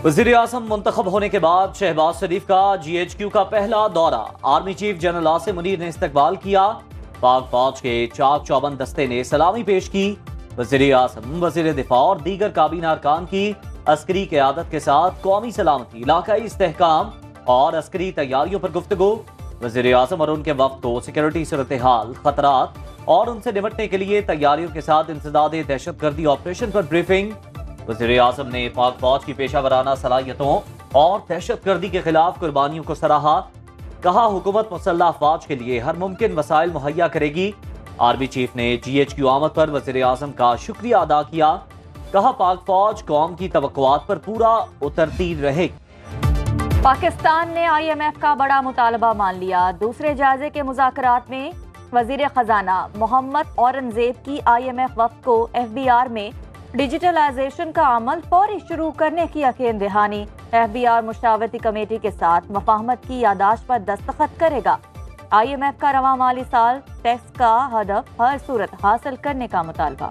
वज़ीर आज़म मुंतखब होने के बाद शहबाज शरीफ का GHQ का पहला दौरा। Army chief general Asim Munir ने इस्तकबाल किया। पाक फौज के चाक चौबंद दस्ते ने सलामी पेश की। वज़ीर आज़म, वज़ीर दिफा और दीगर काबीना अरकान की अस्करी क़यादत के साथ कौमी सलामती, इलाकाई इस्तेहकाम और अस्करी तैयारियों पर गुफ्तगू। वज़ीर आज़म और उनके वफ़द को सिक्योरिटी सूरत हाल, खतरात और उनसे निपटने के लिए तैयारियों के साथ इंसदाद दहशतगर्दी ऑपरेशन पर ब्रीफिंग। वज़ीर आज़म ने पाक फौज की पेशा वराना सलाहियतों और दहशतगर्दी के खिलाफ कुर्बानियों को सराहा। कहा, हुकूमत मुसल्लह अफवाज के लिए हर मुमकिन वसाइल मुहैया करेगी। आर्मी चीफ ने GHQ आमद पर वज़ीर आज़म का शुक्रिया अदा किया। कहा, पाक फौज कौम की तवक्कुआत पर पूरा उतरती रहेगी। पाकिस्तान ने IMF का बड़ा मुतालबा मान लिया। दूसरे जायजे के मुज़ाकरात में वज़ीर ख़जाना मोहम्मद औरंगज़ेब की IMF वफ़द को FBR में डिजिटलाइजेशन का अमल फौरी शुरू करने की यकीन दहानी। FBR मुशावरती कमेटी के साथ मफाहमत की यादाश्त पर दस्तखत करेगा। IMF का रवा माली साल टैक्स का हदफ हर सूरत हासिल करने का मुतालबा।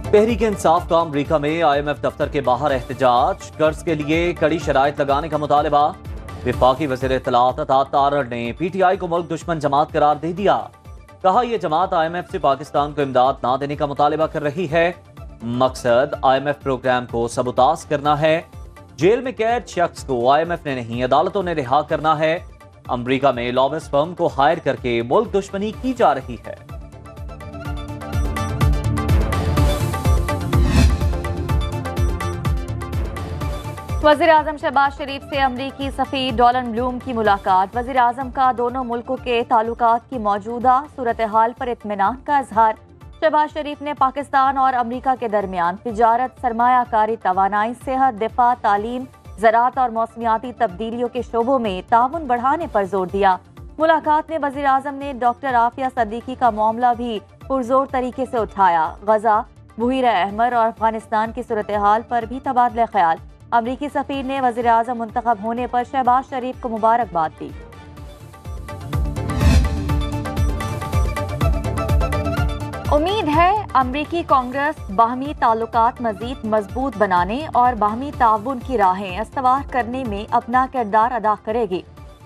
तहरीक इंसाफ का अमरीका में IMF दफ्तर के बाहर एहतजाज। कर्ज के लिए कड़ी शराइत लगाने का मुतालबा। विफाकी वज़ीर इत्तलाआत अतात तारड़ ने PTI को मुल्क दुश्मन जमात करार दे दिया। कहा, यह जमात IMF से पाकिस्तान को इमदाद ना देने का मुतालबा कर रही है। मकसद IMF प्रोग्राम को सबूताज करना है। जेल में कैद शख्स को IMF ने नहीं, अदालतों ने रिहा करना है। अमरीका में लॉबिस्ट फर्म को हायर करके मुल्क दुश्मनी की जा रही है। वज़ीर आज़म शहबाज शरीफ से अमरीकी सफ़ीर डॉलन ब्लूम की मुलाकात। वज़ीर आज़म का दोनों मुल्कों के ताल्लुकात की मौजूदा सूरत हाल पर इत्मीनान का इजहार। शहबाज शरीफ ने पाकिस्तान और अमरीका के दरमियान तिजारत, सरमायाकारी, तवानाई, सेहत, दिफा, तालीम, ज़राअत और मौसमियाती तब्दीलियों के शोबों में ताउन बढ़ाने पर जोर दिया। मुलाकात में वज़ीर आज़म ने डॉक्टर आफिया सदीकी का मामला भी पुरजोर तरीके से उठाया। गजा, बुहीरा अहमर और अफगानिस्तान की सूरत हाल पर भी तबादला ख्याल। अमरीकी सफ़ीर ने वज़ीर आज़म मुंतखब होने पर शहबाज शरीफ को मुबारकबाद दी। उम्मीद है अमरीकी कांग्रेस बाहमी ताल्लुकात मजीद मजबूत बनाने और बाहमी ताउन की राहें इस्तवार करने में अपना किरदार अदा करेगी।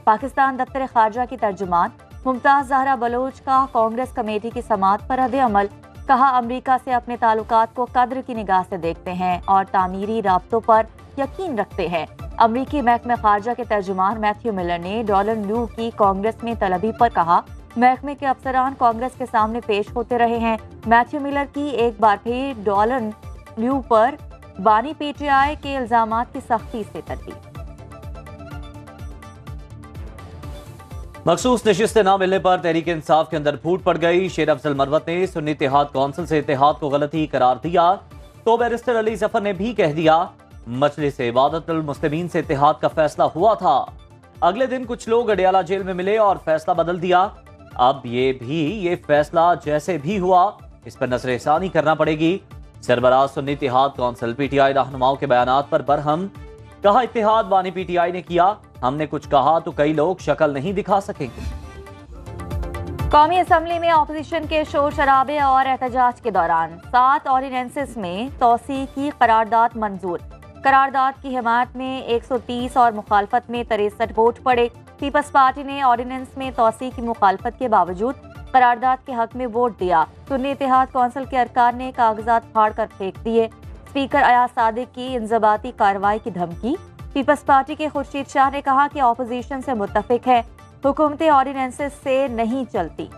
पाकिस्तान दफ्तर खारजा की तर्जुमान मुमताज़ ज़हरा बलोच का कांग्रेस कमेटी की समाअत पर रद्द अमल। कहा, अमरीका से अपने ताल्लुकात को कद्र की निगाह से देखते हैं और तामीरी राब्तों पर यकीन रखते हैं। अमरीकी महकमे खारजा के तर्जुमान मैथ्यू मिलर ने डॉलन ब्लू की कांग्रेस में तलबी पर कहा, महकमे के अफसरान कांग्रेस के सामने पेश होते रहे हैं। मैथ्यू मिलर की एक बार फिर डॉलन ब्लू पर बानी PTI के इल्जामात की सख्ती से तनकीद। मखसूस नशिस्तें न मिलने पर तहरीक इंसाफ के अंदर फूट पड़ गई। शेर अफजल मरवत ने सुन्नी इत्तेहाद कौंसिल से इत्तेहाद को गलती करार दिया तो बैरिस्टर अली जफर ने भी कह दिया, मजलिस इबादतुल मुस्लिमीन से इत्तेहाद का फैसला हुआ था। अगले दिन कुछ लोग अडियाला जेल में मिले और फैसला बदल दिया। अब ये फैसला जैसे भी हुआ इस पर नजरसानी करना पड़ेगी। सरबराह सुन्नी इत्तेहाद कौंसिल PTI रहनुमाओं के बयानात पर बरहम। कहा, इत्तेहाद बानी PTI ने किया, हमने कुछ कहा तो कई लोग शक्ल नहीं दिखा सकेंगे। कौमी असम्बली में अपोजिशन के शोर शराबे और एहतजाज के दौरान 7 ऑर्डिनेंसेस में तोसी की करारदाद मंजूर। करारदाद की हिमायत में 130 और मुखालफत में 63 वोट पड़े। पीपल्स पार्टी ने ऑर्डिनेंस में तोसी की मुखालफत के बावजूद करारदाद के हक में वोट दिया। सुन्नी इत्तेहाद कौंसिल के अरकान ने कागजात फाड़ कर फेंक दिए। स्पीकर अयाज सादिक की इंजबाती कार्रवाई की धमकी। पीपल्स पार्टी के खुर्शीद शाह ने कहा कि ऑपोजिशन से मुत्तफिक है, हुकूमती ऑर्डिनेंसेस से नहीं चलती।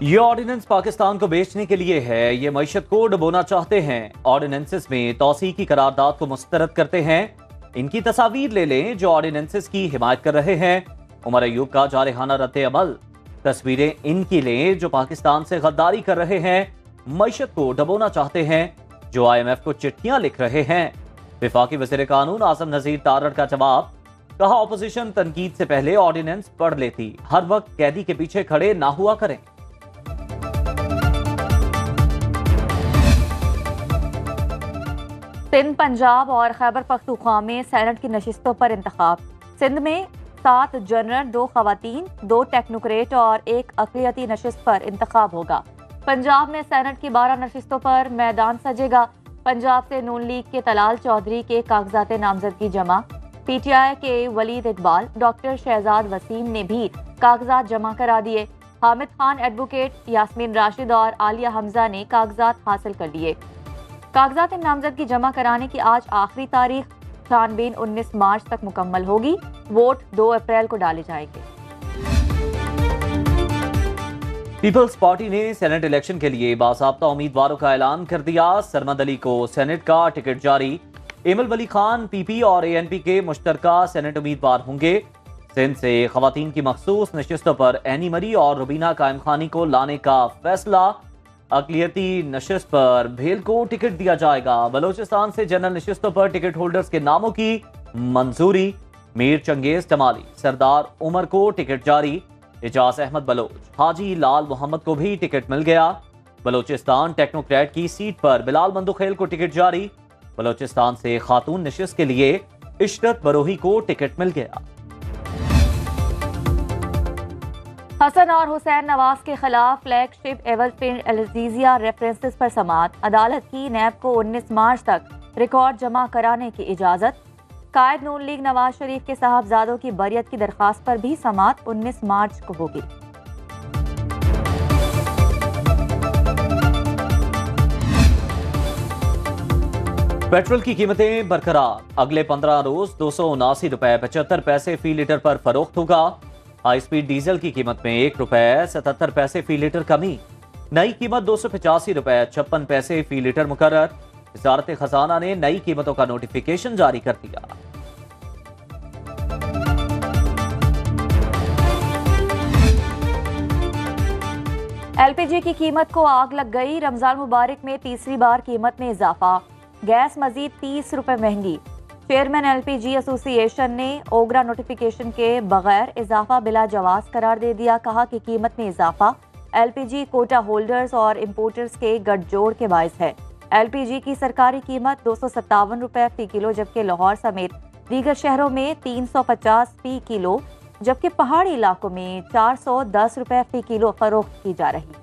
ये ऑर्डिनेंस पाकिस्तान को बेचने के लिए है, ये मईशत को डुबोना चाहते हैं। ऑर्डिनेंसेस में तौसी की करारदाद को मुस्तरद करते हैं। इनकी तस्वीर ले लें जो ऑर्डिनेंसेस की हिमायत कर रहे हैं। उमर अयूब का जारहाना रद्द अमल। तस्वीरें इनकी लें जो पाकिस्तान से गद्दारी कर रहे हैं, मईशत को डुबोना चाहते हैं, जो IMF को चिट्ठियां लिख रहे हैं। विफाकी वज़ीर कानून आज़म नज़ीर तारड़ का जवाब। कहा, ऑपोजिशन तनकीद से पहले ऑर्डिनेंस पढ़ लेती, हर वक्त कैदी के पीछे खड़े ना हुआ करें। सिंध, पंजाब और खैबर पख्तूनख्वा में सेनेट की नशिस्तों पर इंतखाब। सिंध में 7 जनरल, 2 खवातीन, 2 टेक्नोक्रेट और 1 अक़लियती नशिस्त पर इंतखाब होगा। पंजाब में सेनेट की 12 नशिस्तों पर मैदान सजेगा। पंजाब से नून लीग के तलाल चौधरी के कागजात नामजदगी जमा। पीटीआई के वलीद इकबाल, डॉक्टर शहजाद वसीम ने भी कागजात जमा करा दिए। हामिद खान एडवोकेट, यास्मीन राशिद और आलिया हमजा ने कागजात हासिल कर लिए। कागजात नामजदगी जमा कराने की आज आखिरी तारीख। छानबीन 19 मार्च तक मुकम्मल होगी। वोट 2 अप्रैल को डाले जाएंगे। पीपल्स पार्टी ने सेनेट इलेक्शन के लिए बासाब्ता उम्मीदवारों का ऐलान कर दिया। सरमद अली को सेनेट का टिकट जारी। एमल वली खान पीपी और एएनपी के मुश्तरका सेनेट उम्मीदवार होंगे। सिंध से खवातीन की मखसूस नशिस्तों पर एनी मरी और रुबीना कायम खानी को लाने का फैसला। अक़लियती नशिस्त पर भेल को टिकट दिया जाएगा। बलोचिस्तान से जनरल नशिस्तों पर टिकट होल्डर्स के नामों की मंजूरी। मीर चंगेज टमाली, सरदार उमर को टिकट जारी। एजाज अहमद बलोच, हाजी लाल मोहम्मद को भी टिकट मिल गया। बलोचिस्तान टेक्नोक्रेट की सीट पर बिलाल मंदुखेल को टिकट जारी। बलोचिस्तान से खातून नशिस्त के लिए इशरत बरोही को टिकट मिल गया। हसन और हुसैन नवाज के खिलाफ फ्लैगशिप एवरफिल्ड अल्जीजिया रेफरेंसेस पर समाअत। अदालत की नैब को 19 मार्च तक रिकॉर्ड जमा कराने की इजाजत। कायद नून लीग नवाज शरीफ के साहबजादों की बरियत की दरखास्त पर भी समाअत 19 मार्च को होगी। पेट्रोल की कीमतें बरकरार। अगले 15 रोज 279 रुपए 75 पैसे फी लीटर पर फरोख्त होगा। हाई स्पीड डीजल की कीमत में 1 रुपए 77 पैसे फी लीटर कमी। नई कीमत 285 रुपए 56 पैसे फी लीटर मुकर्रर। वजारत खजाना ने नई कीमतों का नोटिफिकेशन जारी कर दिया। एलपीजी की कीमत को आग लग गई। रमजान मुबारक में तीसरी बार कीमत में इजाफा। गैस मजीद 30 रुपए महंगी। चेयरमैन एलपीजी एसोसिएशन ने ओगरा नोटिफिकेशन के बगैर इजाफा बिला जवाज करार दे दिया। कहा कि कीमत में इजाफा एलपीजी कोटा होल्डर्स और इंपोर्टर्स के गठजोड़ के बायस है। एलपीजी की सरकारी कीमत 257 रुपए फी किलो, जबकि लाहौर समेत दीगर शहरों में 350 फी किलो, जबकि पहाड़ी इलाकों में 410 रुपए फी किलो फरोख्त की जा रही है।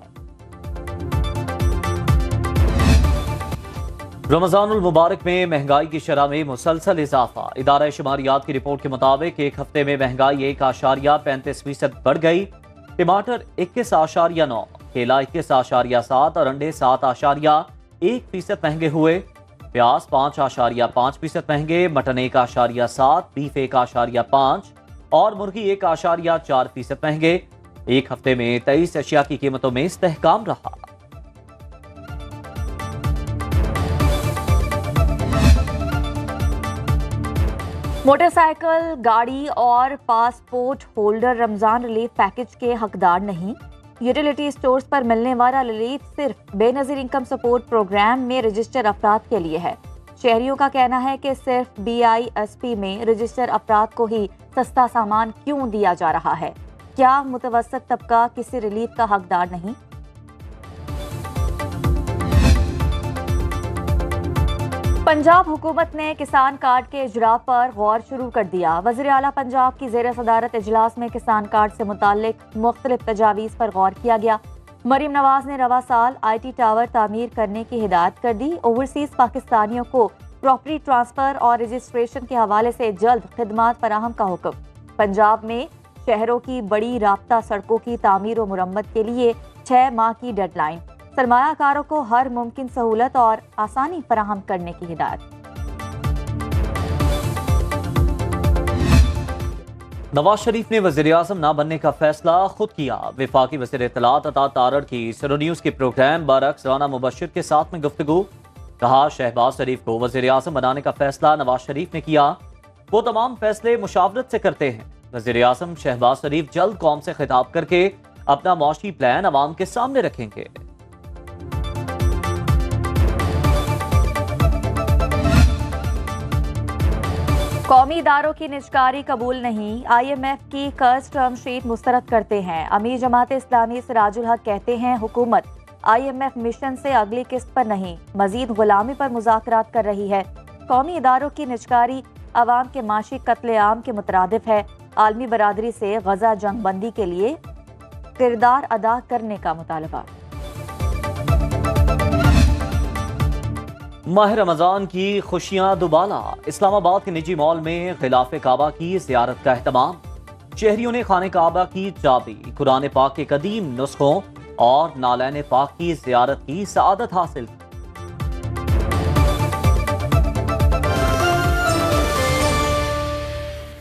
रमजानुल मुबारक में महंगाई की शरह में मुसलसल इजाफा। इदारा शुमारियात की रिपोर्ट के मुताबिक एक हफ्ते में महंगाई 1.35% बढ़ गई। टमाटर 21.9, केला 21.7 और अंडे 7.1% महंगे हुए। प्याज 5.5% महंगे, मटन 1.7, बीफ 1.5 और मुर्गी 1.4% महंगे। एक हफ्ते में 23 अशिया की कीमतों में इस्तेहकाम रहा। मोटरसाइकिल, गाड़ी और passport holder Ramzan relief package के हकदार नहीं। यूटिलिटी स्टोर्स पर मिलने वाला रिलीफ सिर्फ बेनजीर इनकम सपोर्ट प्रोग्राम में रजिस्टर अफराद के लिए है। शहरियों का कहना है कि सिर्फ BISP में रजिस्टर अफराद को ही सस्ता सामान क्यों दिया जा रहा है? क्या मुतवस्सित तबका किसी रिलीफ का हकदार नहीं? पंजाब हुकूमत ने किसान कार्ड के इजरा पर गौर शुरू कर दिया। वज़ीर आला पंजाब की ज़ेर सदारत इजलास में किसान कार्ड से मुताल्लिक मुख्तलिफ तजावीज़ पर गौर किया गया। मरीम नवाज ने रवा साल IT टावर तामीर करने की हिदायत कर दी। ओवरसीज पाकिस्तानियों को प्रॉपर्टी ट्रांसफर और रजिस्ट्रेशन के हवाले से जल्द खिदमात फराहम का हुक्म। पंजाब में शहरों की बड़ी राब्ता सड़कों की तामीर व मुरम्मत के लिए 6 माह की डेडलाइन। सरमायाकारों को हर मुमकिन सहूलत और आसानी फराहम करने की हिदायत। नवाज शरीफ ने वज़ीर आज़म ना बनने का फैसला खुद किया। वफाकी वज़ीर इत्तलात अता तारड़ की सरो न्यूज़ के प्रोग्राम बरक्स राना मुबशिर के साथ में गुफ्तगू। कहा, शहबाज शरीफ को वज़ीर आज़म बनाने का फैसला नवाज शरीफ ने किया। वो तमाम फैसले मुशावरत से करते हैं। वज़ीर आज़म शहबाज शरीफ जल्द कौम से खिताब करके अपना मौशी प्लान अवाम के सामने रखेंगे। कौमी इदारों की निजकारी कबूल नहीं। IMF की कर्ज टर्म शीट मुस्तरद करते हैं। अमीर जमात इस्लामी सिराजुल हक कहते हैं, हुकूमत IMF मिशन से अगली किस्त पर नहीं, मजीद गुलामी पर मुज़ाकरात कर रही है। कौमी इदारों की निजकारी अवाम के माशी कत्लेआम के मुतरादिफ है। عالمی برادری سے غزہ جنگ بندی کے لیے کردار ادا کرنے کا مطالبہ۔ ماہ رمضان کی خوشیاں دوبالا، اسلام آباد کے نجی مال میں غلاف کعبہ کی زیارت کا اہتمام، شہریوں نے خانہ کعبہ کی چابی، قرآن پاک کے قدیم نسخوں اور نالین پاک کی زیارت کی سعادت حاصل کی۔